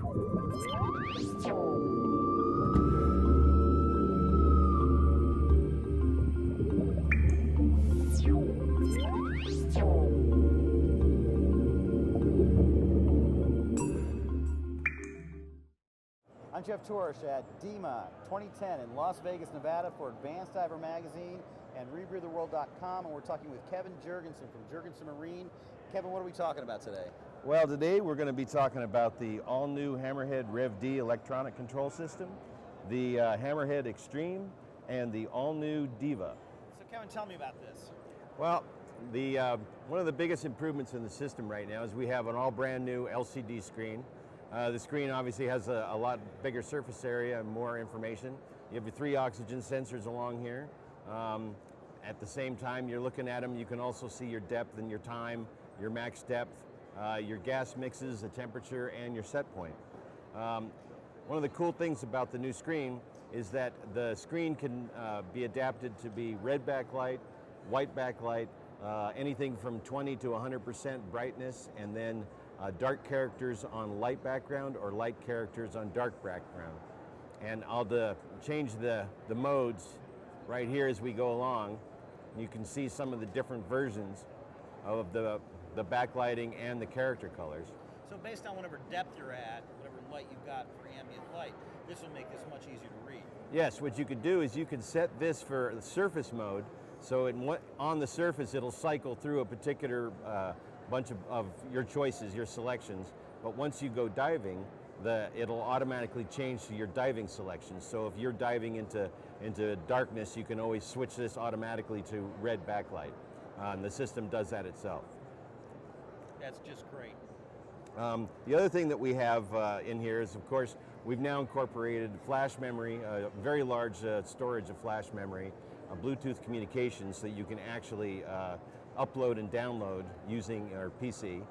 I'm Jeff Torish at DEMA 2010 in Las Vegas, Nevada for Advanced Diver Magazine and RebreatherWorld.com, and we're talking with Kevin Jeurensen from Jeurensen Marine. Kevin, what are we talking about today? Well, today we're going to be talking about the all-new Hammerhead Rev D electronic control system, the Hammerhead Extreme, and the all-new Diva. So Kevin, tell me about this. Well, one of the biggest improvements in the system right now is we have an all brand new LCD screen. The screen obviously has a lot bigger surface area and more information. You have your 3 oxygen sensors along here. At the same time you're looking at them, you can also see your depth and your time, your max depth, your gas mixes, the temperature, and your set point. One of the cool things about the new screen is that the screen can be adapted to be red backlight, white backlight, anything from 20 to 100% brightness, and then dark characters on light background or light characters on dark background. And I'll change the modes right here as we go along. You can see some of the different versions of the backlighting and the character colors. So based on whatever depth you're at, whatever light you've got for ambient light, this will make this much easier to read. Yes, what you could do is you could set this for the surface mode, so on the surface it'll cycle through a particular bunch of your choices, your selections, but once you go diving, it'll automatically change to your diving selections. So if you're diving into darkness, you can always switch this automatically to red backlight. And the system does that itself. That's just great. The other thing that we have in here is, of course, we've now incorporated flash memory, a very large storage of flash memory, Bluetooth communications, so that you can actually upload and download using our PC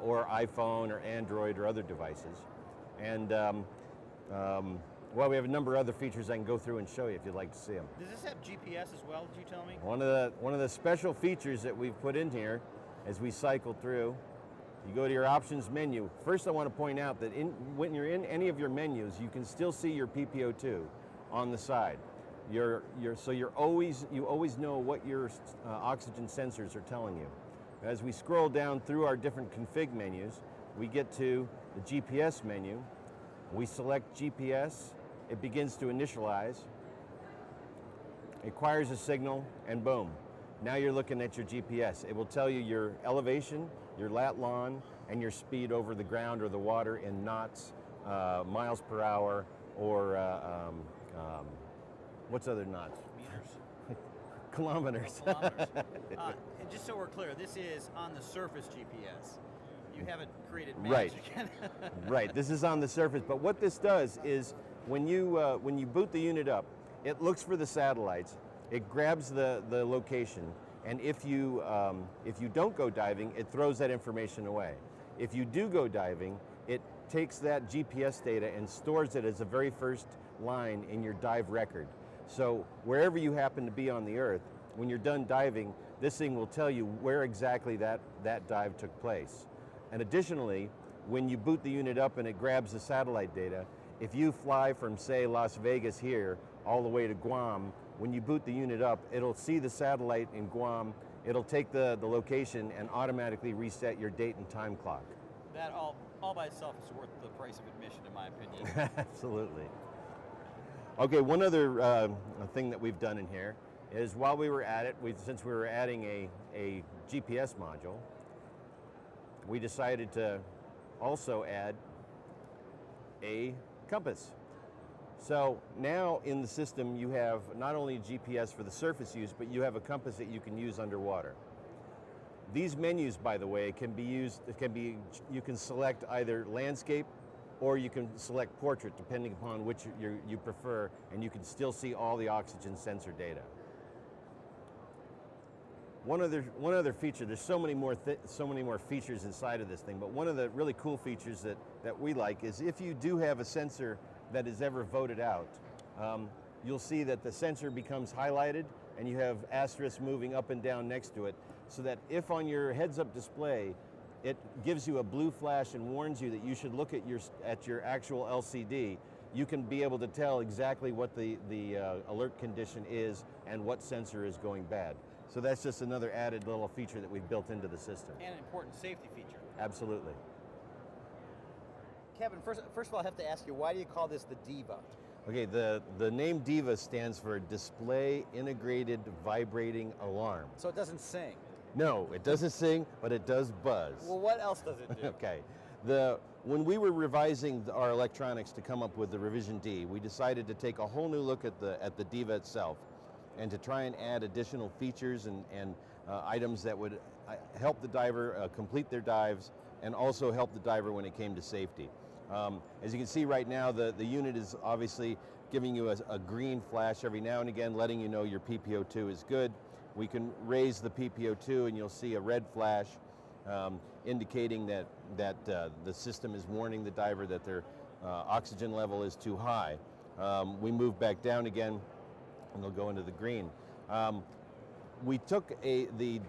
or iPhone or Android or other devices. And well, we have a number of other features I can go through and show you if you'd like to see them. Does this have GPS as well, did you tell me? One of the special features that we've put in here as we cycle through, you go to your options menu. First, I want to point out that when you're in any of your menus, you can still see your PPO2 on the side. So you always know what your oxygen sensors are telling you. As we scroll down through our different config menus, we get to the GPS menu. We select GPS. It begins to initialize. It acquires a signal, and boom. Now you're looking at your GPS. It will tell you your elevation, your lat long, and your speed over the ground or the water in knots, miles per hour, or what's other knots? Meters. Kilometers. Oh, kilometers. And just so we're clear, this is on the surface GPS. You haven't created magic. Right. Right. This is on the surface. But what this does is when you boot the unit up, it looks for the satellites. It grabs the location, and if you don't go diving, it throws that information away. If you do go diving, it takes that GPS data and stores it as the very first line in your dive record. So wherever you happen to be on the Earth, when you're done diving, this thing will tell you where exactly that dive took place. And additionally, when you boot the unit up and it grabs the satellite data, if you fly from, say, Las Vegas here all the way to Guam, when you boot the unit up, it'll see the satellite in Guam, it'll take the location and automatically reset your date and time clock. That all by itself is worth the price of admission, in my opinion. Absolutely. Okay, one other thing that we've done in here is while we were at it, since we were adding a GPS module, we decided to also add a compass. So now in the system you have not only GPS for the surface use, but you have a compass that you can use underwater. These menus, by the way, you can select either landscape or you can select portrait, depending upon which you prefer, and you can still see all the oxygen sensor data. One other feature, there's so many more features inside of this thing, but one of the really cool features that we like is if you do have a sensor that is ever voted out, you'll see that the sensor becomes highlighted and you have asterisks moving up and down next to it, so that if on your heads-up display it gives you a blue flash and warns you that you should look at your actual LCD. You can be able to tell exactly what the alert condition is and what sensor is going bad. So that's just another added little feature that we've built into the system. And an important safety feature. Absolutely. Kevin, first of all, I have to ask you, why do you call this the DEVA? Okay, the name DEVA stands for Display Integrated Vibrating Alarm. So it doesn't sing? No, it doesn't sing, but it does buzz. Well, what else does it do? Okay. When we were revising our electronics to come up with the revision D, we decided to take a whole new look at the DEVA itself and to try and add additional features and items that would help the diver complete their dives and also help the diver when it came to safety. As you can see right now, the unit is obviously giving you a green flash every now and again, letting you know your PPO2 is good. We can raise the PPO2 and you'll see a red flash indicating that the system is warning the diver that their oxygen level is too high. We move back down again and they'll go into the green. We took the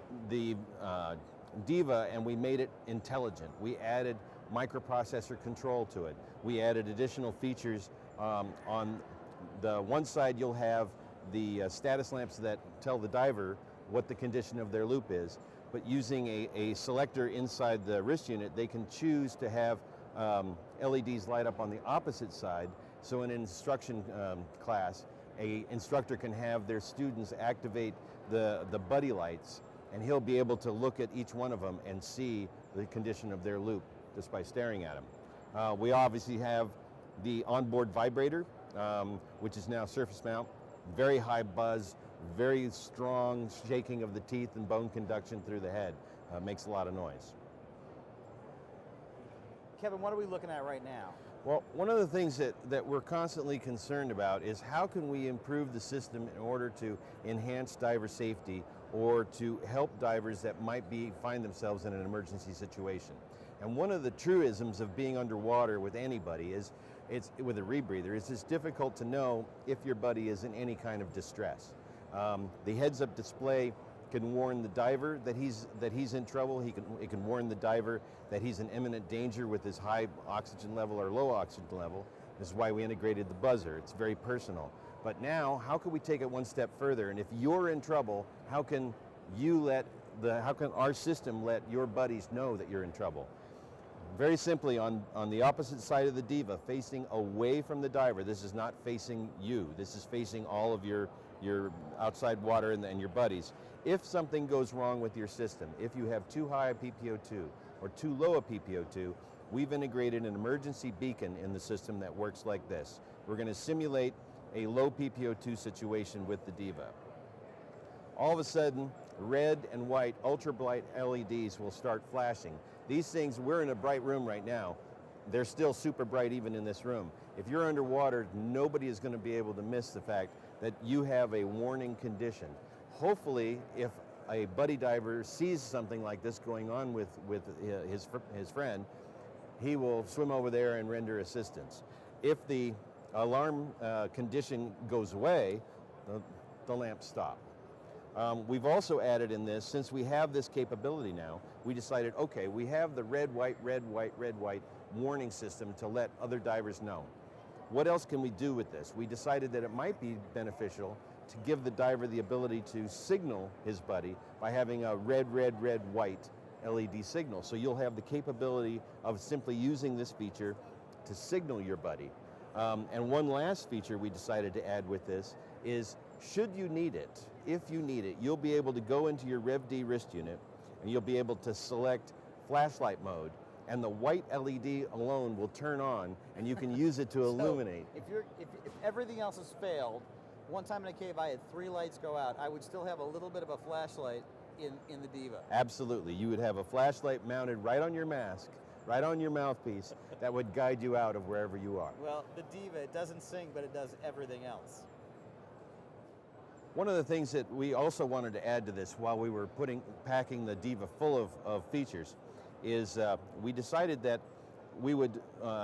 DEVA and we made it intelligent. We added microprocessor control to it. We added additional features. On the one side you'll have the status lamps that tell the diver what the condition of their loop is, but using a selector inside the wrist unit, they can choose to have LEDs light up on the opposite side, so in an instruction class, an instructor can have their students activate the buddy lights, and he'll be able to look at each one of them and see the condition of their loop just by staring at them. We obviously have the onboard vibrator, which is now surface mount, very high buzz, very strong shaking of the teeth and bone conduction through the head. Makes a lot of noise. Kevin, what are we looking at right now? Well, one of the things that we're constantly concerned about is how can we improve the system in order to enhance diver safety or to help divers that might find themselves in an emergency situation. And one of the truisms of being underwater with anybody is, with a rebreather, it's difficult to know if your buddy is in any kind of distress. The heads-up display can warn the diver that he's in trouble. It can warn the diver that he's in imminent danger with his high oxygen level or low oxygen level. This is why we integrated the buzzer. It's very personal. But now, how can we take it one step further? And if you're in trouble, how can our system let your buddies know that you're in trouble? Very simply, on the opposite side of the DEVA, facing away from the diver, this is not facing you. This is facing all of your outside water and your buddies. If something goes wrong with your system, if you have too high a PPO2 or too low a PPO2, we've integrated an emergency beacon in the system that works like this. We're going to simulate a low PPO2 situation with the DEVA. All of a sudden, red and white ultra bright LEDs will start flashing. These things, we're in a bright room right now. They're still super bright even in this room. If you're underwater, nobody is going to be able to miss the fact that you have a warning condition. Hopefully, if a buddy diver sees something like this going on with his friend, he will swim over there and render assistance. If the alarm condition goes away, the lamps stop. We've also added in this, since we have this capability now, we decided, okay, we have the red, white, red, white, red, white warning system to let other divers know. What else can we do with this? We decided that it might be beneficial to give the diver the ability to signal his buddy by having a red, red, red, white LED signal. So you'll have the capability of simply using this feature to signal your buddy. And one last feature we decided to add with this is, should you need it, if you need it, you'll be able to go into your RevD wrist unit and you'll be able to select flashlight mode, and the white LED alone will turn on and you can use it to illuminate. If everything else has failed, one time in a cave I had 3 lights go out, I would still have a little bit of a flashlight in the DEVA. Absolutely. You would have a flashlight mounted right on your mask, right on your mouthpiece, that would guide you out of wherever you are. Well, the DEVA, it doesn't sing, but it does everything else. One of the things that we also wanted to add to this while we were packing the DEVA full of features is we decided that we would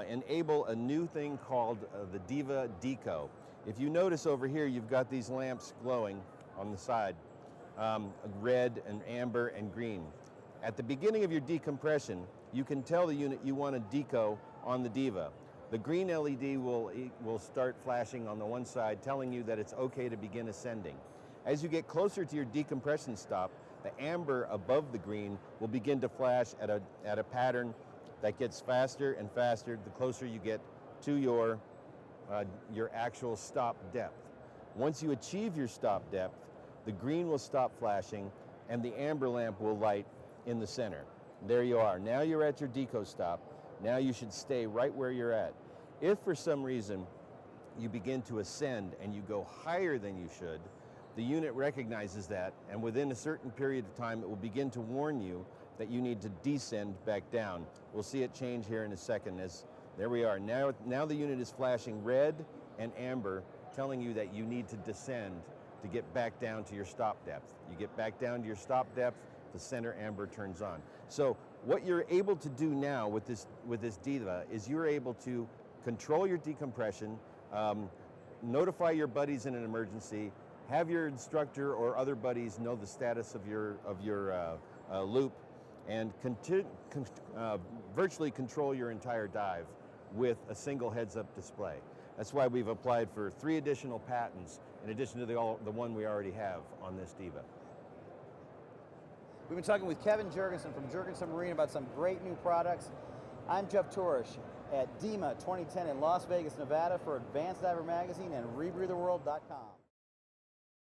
enable a new thing called the DEVA Deco. If you notice over here, you've got these lamps glowing on the side, red and amber and green. At the beginning of your decompression, you can tell the unit you want to deco on the DEVA. The green LED will start flashing on the one side, telling you that it's okay to begin ascending. As you get closer to your decompression stop, the amber above the green will begin to flash at a pattern that gets faster and faster the closer you get to your actual stop depth. Once you achieve your stop depth, the green will stop flashing and the amber lamp will light in the center. There you are. Now you're at your deco stop. Now you should stay right where you're at. If for some reason you begin to ascend and you go higher than you should, the unit recognizes that, and within a certain period of time it will begin to warn you that you need to descend back down. We'll see it change here in a second. There we are. Now the unit is flashing red and amber, telling you that you need to descend to get back down to your stop depth. You get back down to your stop depth, the center amber turns on. So what you're able to do now with this DEVA is you're able to control your decompression, notify your buddies in an emergency, have your instructor or other buddies know the status of your loop, and virtually control your entire dive with a single heads-up display. That's why we've applied for 3 additional patents in addition to the one we already have on this DEVA. We've been talking with Kevin Jeurensen from Jeurensen Marine about some great new products. I'm Jeff Tourish at DEMA 2010 in Las Vegas, Nevada for Advanced Diver Magazine and RebreatherWorld.com.